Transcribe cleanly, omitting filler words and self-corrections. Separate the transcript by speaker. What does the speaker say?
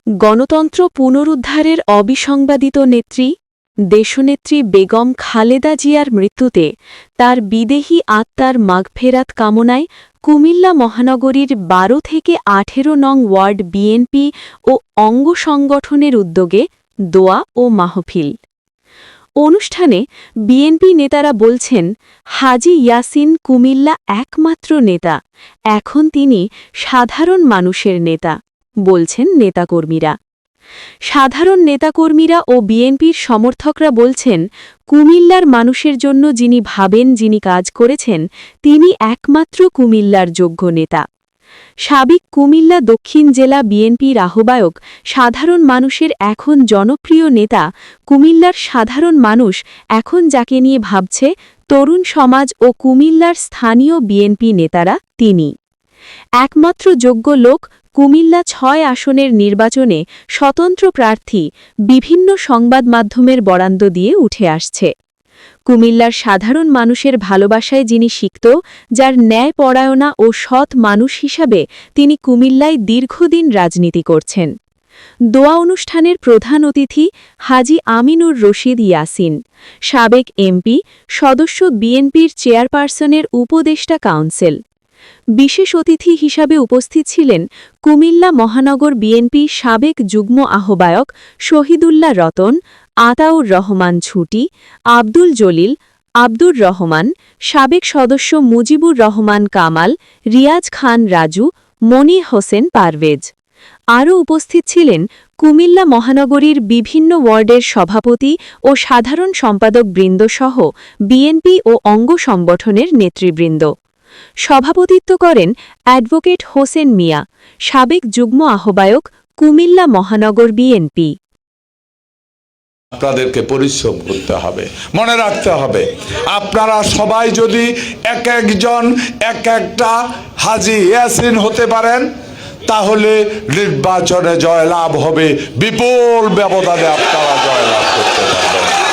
Speaker 1: গণতন্ত্র পুনরুদ্ধারের অবিসংবাদিত নেত্রী দেশনেত্রী বেগম খালেদা জিয়ার মৃত্যুতে তার বিদেহী আত্মার মাগফেরাত কামনায় কুমিল্লা মহানগরীর ১২ থেকে ১৮ নং ওয়ার্ড বিএনপি ও অঙ্গ সংগঠনের উদ্যোগে দোয়া ও মাহফিল। অনুষ্ঠানে বিএনপি নেতারা বলছেন, হাজী ইয়াসিন কুমিল্লা একমাত্র নেতা, এখন তিনি সাধারণ মানুষের নেতা, বলছেন নেতাকর্মীরা। সাধারণ নেতাকর্মীরা ও বিএনপির সমর্থকরা বলছেন, কুমিল্লার মানুষের জন্য যিনি ভাবেন, যিনি কাজ করেছেন, তিনি একমাত্র কুমিল্লার যোগ্য নেতা। সাবেক কুমিল্লা দক্ষিণ জেলা বিএনপির আহ্বায়ক, সাধারণ মানুষের এখন জনপ্রিয় নেতা, কুমিল্লার সাধারণ মানুষ এখন যাকে নিয়ে ভাবছে, তরুণ সমাজ ও কুমিল্লার স্থানীয় বিএনপি নেতারা তিনি। একমাত্র যোগ্য লোক, কুমিল্লা ৬ আসনের নির্বাচনে স্বতন্ত্র প্রার্থী, বিভিন্ন সংবাদ মাধ্যমের বরান্দ দিয়ে উঠে আসছে। কুমিল্লার সাধারণ মানুষের ভালোবাসায় যিনি সিক্ত, যার ন্যায়পরায়ণা ও সৎ মানুষ হিসাবে তিনি কুমিল্লায় দীর্ঘদিন রাজনীতি করছেন। দোয়া অনুষ্ঠানের প্রধান অতিথি হাজী আমিনুর রশিদ ইয়াসিন, সাবেক এমপি, সদস্য বিএনপির চেয়ারপারসনের উপদেষ্টা কাউন্সিল। বিশেষ অতিথি হিসাবে উপস্থিত ছিলেন কুমিল্লা মহানগর বিএনপি সাবেক যুগ্ম আহ্বায়ক শহীদুল্লাহ রতন, আতাউর রহমান ছুটি, আব্দুল জলিল, আব্দুর রহমান, সাবেক সদস্য মুজিবুর রহমান কামাল, রিয়াজ খান রাজু, মনি হোসেন পারভেজ। আরও উপস্থিত ছিলেন কুমিল্লা মহানগরীর বিভিন্ন ওয়ার্ডের সভাপতি ও সাধারণ সম্পাদক বৃন্দসহ বিএনপি ও অঙ্গ সংগঠনের নেতৃবৃন্দ। সভাপতিত্ব করেন অ্যাডভোকেট হোসেন মিয়া, সাবেক যুগ্ম আহ্বায়ক, কুমিল্লা মহানগর বিএনপি।
Speaker 2: আপনাদেরকে পরিশ্রম করতে হবে, মনে রাখতে হবে, আপনারা সবাই যদি এক একজন এক একটা হাজী ইয়াসিন হতে পারেন, তাহলে নির্বাচনে জয়লাভ হবে, বিপুল ব্যবধানে আপনারা জয়লাভ করতে পারবেন।